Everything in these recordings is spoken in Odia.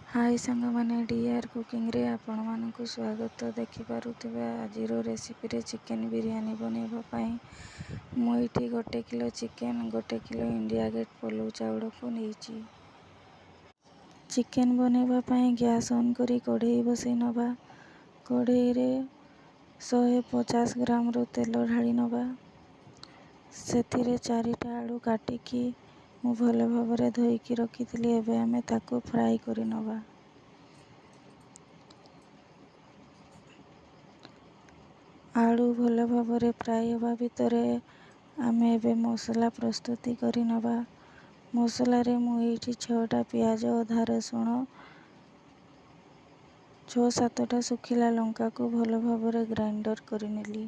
हाय सांगमाने डीआर कुकिंग रे आपण मानकु स्वागत। देखिपारुथिबे आजिरो रेसिपी रे चिकेन बिरयानी बनेबा पई मु एठी 1 kilo chicken 1 kilo India Gate पलौ चाउल को नेइची। चिकेन बनेबा पई गैस ऑन करी कढ़ई बसई नबा। कढ़ई रे 150 ग्राम रो तेल ढाली नबा। सेथिरे 4टा आलू काटिकी मु भल भाबरे धोईकी रखिथिली। एबे आमे ताको फ्राई करि नबा। आलू भल भाबरे फ्राई होबा भितरे आमे एबे मसला प्रस्तुति करि नबा। मसला रे मु एठी 6टा प्याज अधा रसुण 6-7टा सुखिला लंका को भल भाबरे ग्राइंडर करि नेली।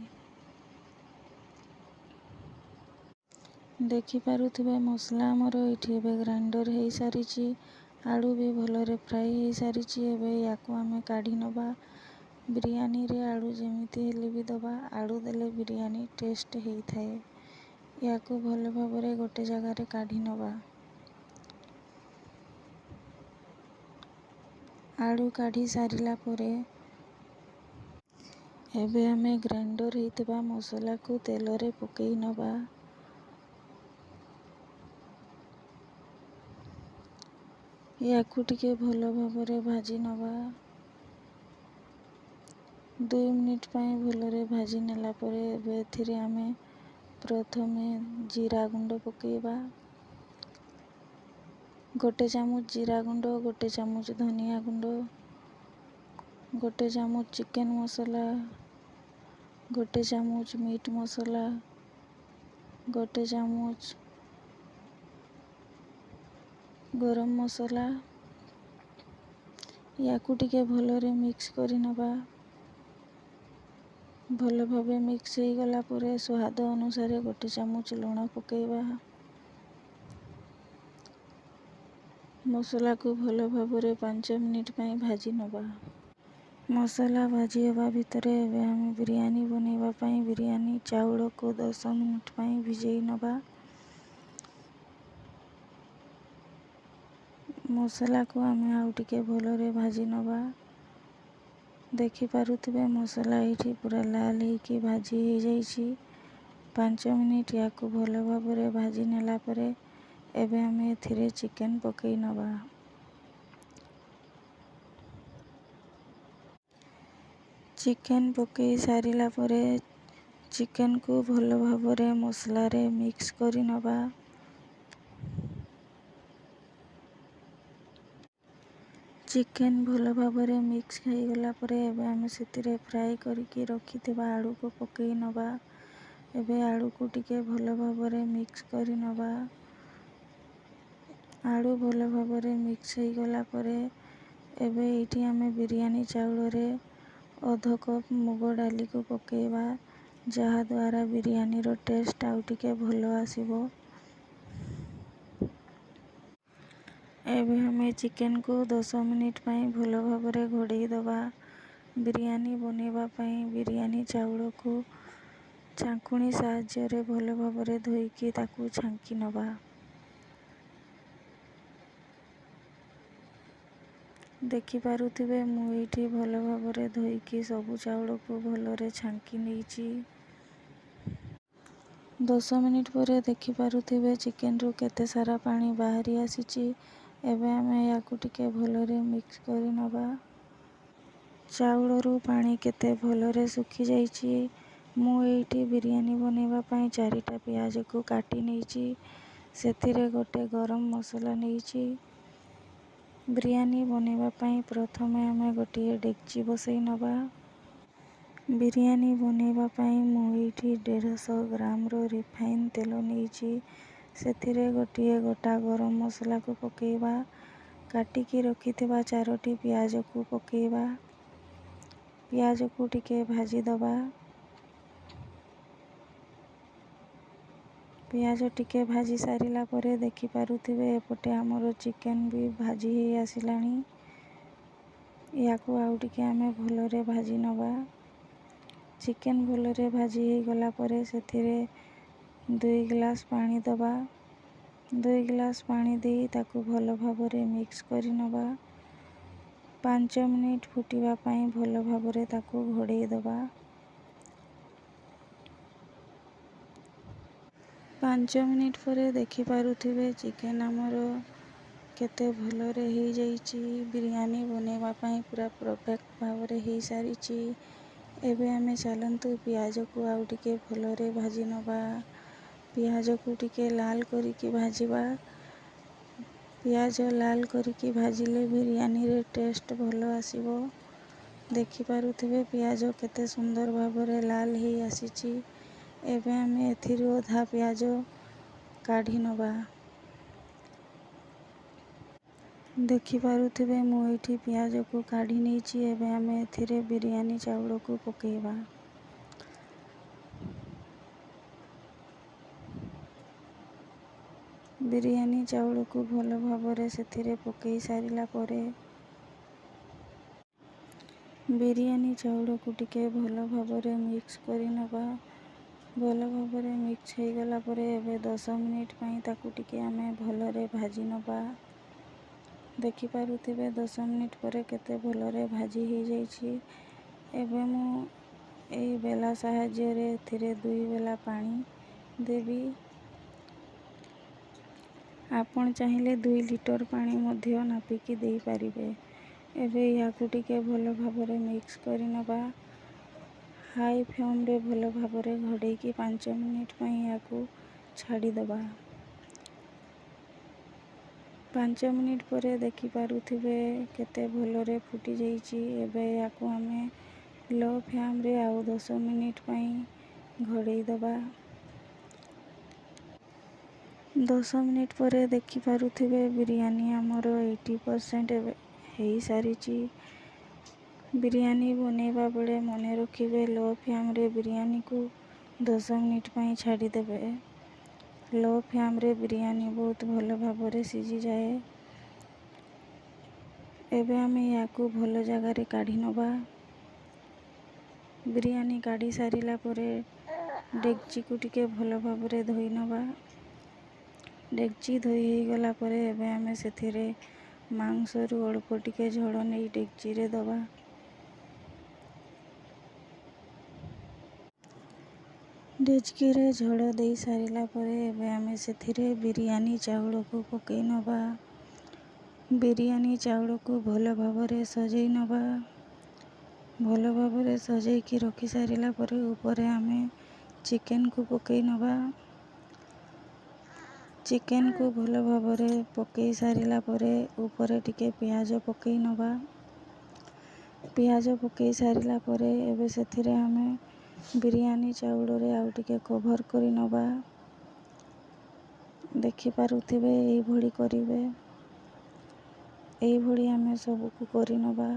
देखि पारुथिबे मसला हमर एठी एबे ग्राइंडर हेई सारिची। आलू भी भलरे फ्राई हेई सारिची। एबे याको आमे काढी नबा। बिरयानी रे आलू जेमिति हेले भी दबा। आलू देले बिरयानी टेस्ट हेई थाए। याको भल भाबरे गोटे जगह रे काढी नबा। आलू काढी सारिला परे एबे आमे ग्राइंडर हेइतबा मसला को तेल रे पकेई नबा। याकू टिके भल भाबरे भाजी नबा। 2 मिनिट पई भलरे भाजी नेला परे एबे एथिरे आमे प्रथमे जीरा गुंड पकेइबा। 1 चामच जीरा गुंड 1 चामच धनिया गुंड 1 चामच चिकेन मसला 1 चामच मीट मसला 1 चामच गरम मसला। याकू टिके भलरे मिक्स करि नबा। भल भाबे मिक्स हेई गला परे स्वाद अनुसार 1 चामच लूण पकेइबा। मसला को भल भाबरे 5 मिनिट पई भाजी नबा। मसला भाजी होबा भितरे एबे आमे बिरयानी बनेबा पई बिरयानी चाउल को 10 मिनिट पई भिजेई नबा। मसला को आमे आउ टिके भलरे भाजी नबा। देखि पारुथिबे मसला एठी पूरा लाल हेई भाजी हेई जाईची। 5 मिनिट याको भल भाबरे भाजी नेला परे एबे आमे एथिरे चिकेन पकेई नबा। चिकेन पकेई सारिला परे चिकेन को भल भाबरे मसला रे मिक्स करि नबा। चिकेन भल भाबरे मिक्स हेई गला परे एबे आमे सेतिरे फ्राई करिकी रखिथिबा आलू को पकेई नबा। एबे आलू को टिके भल भाबरे मिक्स करि नबा। आलू भल भाबरे मिक्स हेई गला परे एबे एठी आमे बिरयानी चाउल रे आधा कप मुग डाली को पकेइबा। जहा द्वारा बिरयानी रो टेस्ट आउ टिके भल आसीबो। एबे हमें चिकेन को 10 मिनिट पई भल भाबरे घोड़ेई दबा। बिरयानी बनेबा पई बिरयानी चाउल को छांकुनी साहाय्य रे भल भाबरे धोईकी ताकू छांकी नबा। देखि पारुथिबे मु एठी भल भाबरे धोईकी सबु चाउल को भलरे छांकी नेइची। 10 मिनिट परे देखि पारुथिबे चिकेन रो केते सारा पानी बाहरी आसीची। एबे आमे याकू टिके भलरे मिक्स करि नबा। चाउल रो पानी केते भलरे सुखी जाईची। मु एठी बिरयानी बनेबा पई 4टा प्याज को काटी नेइची। सेथिरे गोटे गरम मसला नेइची। बिरयानी बनेबा पई प्रथमे आमे गोटे डेगची बसई नबा। बिरयानी बनेबा पई मु एठी 150 ग्राम रो रिफाइन तेल नेइची। सेथिरे गोटे गोटा गरम मसला को पकेइबा। काटिकी रखिथिबा 4टी प्याज को पकेइबा। प्याज को टिके भाजी दबा। प्याज टिके भाजी सारिला परे देखि पारुथिबे एपटे हमरो चिकेन भी भाजी हेई आसिलानी। याकू आउ टिके आमे भलरे भाजी नबा। चिकेन भलरे भाजी हेई गला परे सेथिरे 2 गिलास पानी दबा। 2 गिलास पानी देई ताकू भल भाबरे मिक्स करि नबा। 5 ମିନିଟ୍ ଫୁଟିବା ପାଇଁ ଭଲ ଭାବରେ ତାକୁ ଘୋଡ଼େଇ ଦେବା। 5 ମିନିଟ୍ ପରେ ଦେଖିପାରୁଥିବେ ଚିକେନ୍ ଆମର କେତେ ଭଲରେ ହେଇଯାଇଛି। ବିରିୟାନୀ ବନେଇବା ପାଇଁ ପୁରା ପରଫେକ୍ଟ ଭାବରେ ହେଇସାରିଛି। ଏବେ ଆମେ ଚାଲନ୍ତୁ ପିଆଜକୁ ଆଉ ଟିକେ ଭଲରେ ଭାଜି ନେବା। ପିଆଜକୁ ଟିକେ ଲାଲ କରିକି ଭାଜିବା। ପିଆଜ ଲାଲ କରିକି ଭାଜିଲେ ବିରିୟାନୀରେ ଟେଷ୍ଟ ଭଲ ଆସିବ। ଦେଖିପାରୁଥିବେ ପିଆଜ କେତେ ସୁନ୍ଦର ଭାବରେ ଲାଲ ହେଇ ଆସିଛି। ଏବେ ଆମେ ଏଥିରୁ ଅଧା ପିଆଜ କାଢ଼ି ନେବା। ଦେଖିପାରୁଥିବେ ମୁଁ ଏଇଠି ପିଆଜକୁ କାଢ଼ି ନେଇଛି। ଏବେ ଆମେ ଏଥିରେ ବିରିୟାନୀ ଚାଉଳକୁ ପକେଇବା। ବିରିୟାନୀ ଚାଉଳକୁ ଭଲ ଭାବରେ ସେଥିରେ ପକେଇ ସାରିଲା ପରେ ବିରିୟାନୀ ଚାଉଳକୁ ଟିକେ ଭଲ ଭାବରେ ମିକ୍ସ କରି ନେବା। ଭଲ ଭାବରେ ମିକ୍ସ ହେଇଗଲା ପରେ ଏବେ 10 ମିନିଟ୍ ପାଇଁ ତାକୁ ଟିକେ ଆମେ ଭଲରେ ଭାଜି ନେବା। ଦେଖିପାରୁଥିବେ 10 ମିନିଟ୍ ପରେ କେତେ ଭଲରେ ଭାଜି ହେଇଯାଇଛି। ଏବେ ମୁଁ ଏଇ ବେଲା ସାହାଯ୍ୟରେ ଏଥିରେ 2 ବେଲା ପାଣି ଦେବି। ଆପଣ ଚାହିଁଲେ 2 ଲିଟର ପାଣି ମଧ୍ୟ ନାପିକି ଦେଇପାରିବେ। ଏବେ ଏହାକୁ ଟିକେ ଭଲ ଭାବରେ ମିକ୍ସ କରି ନେବା। ହାଇ ଫ୍ଲେମ୍ରେ ଭଲ ଭାବରେ ଘୋଡ଼େଇକି 5 ମିନିଟ୍ ପାଇଁ ଏହାକୁ ଛାଡ଼ିଦେବା। 5 ମିନିଟ୍ ପରେ ଦେଖିପାରୁଥିବେ କେତେ ଭଲରେ ଫୁଟିଯାଇଛି। ଏବେ ଏହାକୁ ଆମେ ଲୋ ଫ୍ଲେମ୍ରେ ଆଉ 10 ମିନିଟ୍ ପାଇଁ ଘୋଡ଼େଇ ଦେବା। 10 ମିନିଟ୍ ପରେ ଦେଖିପାରୁଥିବେ ବିରିୟାନୀ ଆମର 80% ଏବେ ହେଇସାରିଛି। ବିରିୟାନୀ ବନେଇବା ବେଳେ ମନେ ରଖିବେ ଲୋ ଫ୍ଲେମ୍ରେ ବିରିୟାନୀକୁ 10 ମିନିଟ୍ ପାଇଁ ଛାଡ଼ିଦେବେ। ଲୋ ଫ୍ଲେମ୍ରେ ବିରିୟାନୀ ବହୁତ ଭଲ ଭାବରେ ସିଝିଯାଏ। ଏବେ ଆମେ ଏହାକୁ ଭଲ ଜାଗାରେ କାଢ଼ି ନେବା। ବିରିୟାନୀ କାଢ଼ି ସାରିଲା ପରେ ଡେକ୍ଚିକୁ ଟିକେ ଭଲ ଭାବରେ ଧୋଇ ନେବା। ଡେକ୍ଚି ଧୋଇ ହେଇଗଲା ପରେ ଏବେ ଆମେ ସେଥିରେ ମାଂସରୁ ଅଳ୍ପ ଟିକେ ଝୋଳ ନେଇ ଡେକ୍ଚିରେ ଦେବା। ଡେକ୍ଚିରେ ଝୋଳ ଦେଇ ସାରିଲା ପରେ ଏବେ ଆମେ ସେଥିରେ ବିରିୟାନୀ ଚାଉଳକୁ ପକେଇ ନେବା। ବିରିୟାନୀ ଚାଉଳକୁ ଭଲ ଭାବରେ ସଜେଇ ନେବା। ଭଲ ଭାବରେ ସଜେଇକି ରଖି ସାରିଲା ପରେ ଉପରେ ଆମେ ଚିକେନ୍କୁ ପକେଇ ନେବା। ଚିକେନ୍କୁ ଭଲ ଭାବରେ ପକେଇ ସାରିଲା ପରେ ଉପରେ ଟିକେ ପିଆଜ ପକେଇ ନେବା। ପିଆଜ ପକେଇ ସାରିଲା ପରେ ଏବେ ସେଥିରେ ଆମେ ବିରିୟାନୀ ଚାଉଳରେ ଆଉ ଟିକେ କଭର୍ କରି ନେବା। ଦେଖିପାରୁଥିବେ ଏଇଭଳି କରିବେ। ଏଇଭଳି ଆମେ ସବୁକୁ କରି ନେବା।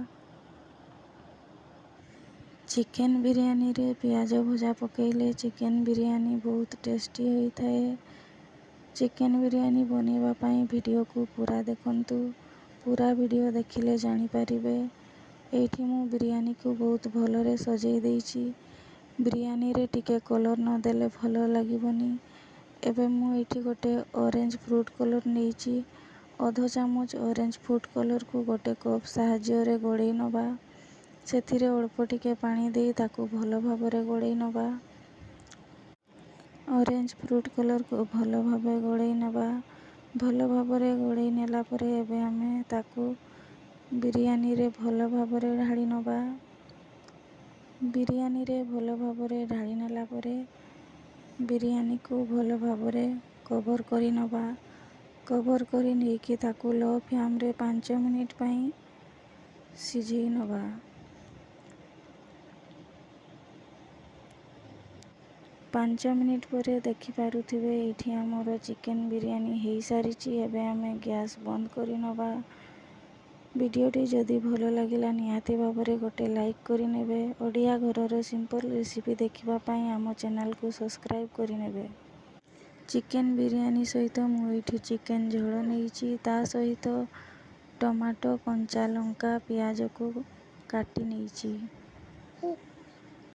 ଚିକେନ୍ ବିରିୟାନୀରେ ପିଆଜ ଭଜା ପକେଇଲେ ଚିକେନ୍ ବିରିୟାନୀ ବହୁତ ଟେଷ୍ଟି ହୋଇଥାଏ। ଚିକେନ୍ ବିରିୟାନୀ ବନେଇବା ପାଇଁ ଭିଡ଼ିଓକୁ ପୁରା ଦେଖନ୍ତୁ। ପୁରା ଭିଡ଼ିଓ ଦେଖିଲେ ଜାଣିପାରିବେ। ଏଇଠି ମୁଁ ବିରିୟାନୀକୁ ବହୁତ ଭଲରେ ସଜେଇ ଦେଇଛି। ବିରିୟାନୀରେ ଟିକେ କଲର୍ ନଦେଲେ ଭଲ ଲାଗିବନି। ଏବେ ମୁଁ ଏଇଠି ଗୋଟେ ଅରେଞ୍ଜ ଫୁଡ୍ କଲର୍ ନେଇଛି। ଅଧ ଚାମଚ ଅରେଞ୍ଜ ଫୁଡ୍ କଲର୍କୁ ଗୋଟେ କପ୍ ସାହାଯ୍ୟରେ ଗୋଳେଇ ନେବା। ସେଥିରେ ଅଳ୍ପ ଟିକେ ପାଣି ଦେଇ ତାକୁ ଭଲ ଭାବରେ ଗୋଳେଇ ନେବା। ଅରେଞ୍ଜ ଫୁଡ୍ କଲର୍କୁ ଭଲ ଭାବରେ ଗୋଳେଇ ନେବା। ଭଲ ଭାବରେ ଗୋଳେଇ ନେଲା ପରେ ଏବେ ଆମେ ତାକୁ ବିରିୟାନୀରେ ଭଲ ଭାବରେ ଢାଳି ନେବା। ବିରିୟାନୀରେ ଭଲ ଭାବରେ ଢାଳି ନେଲା ପରେ ବିରିୟାନୀକୁ ଭଲ ଭାବରେ କଭର୍ କରି ନେବା। କଭର୍ କରି ନେଇକି ତାକୁ ଲୋ ଫ୍ଲେମ୍ରେ 5 ମିନିଟ୍ ପାଇଁ ସିଝେଇ ନେବା। 5 ମିନିଟ୍ ପରେ ଦେଖିପାରୁଥିବେ ଏଇଠି ଆମର ଚିକେନ୍ ବିରିୟାନୀ ହେଇସାରିଛି। ଏବେ ଆମେ ଗ୍ୟାସ୍ ବନ୍ଦ କରି ନେବା। ଭିଡ଼ିଓଟି ଯଦି ଭଲ ଲାଗିଲା ନିହାତି ଭାବରେ ଗୋଟେ ଲାଇକ୍ କରିନେବେ। ଓଡ଼ିଆ ଘରର ସିମ୍ପଲ୍ ରେସିପି ଦେଖିବା ପାଇଁ ଆମ ଚ୍ୟାନେଲକୁ ସବସ୍କ୍ରାଇବ୍ କରିନେବେ। ଚିକେନ୍ ବିରିୟାନୀ ସହିତ ମୁଁ ଏଇଠି ଚିକେନ୍ ଝୋଳ ନେଇଛି। ତା ସହିତ ଟମାଟୋ, କଞ୍ଚା ଲଙ୍କା, ପିଆଜକୁ କାଟି ନେଇଛି।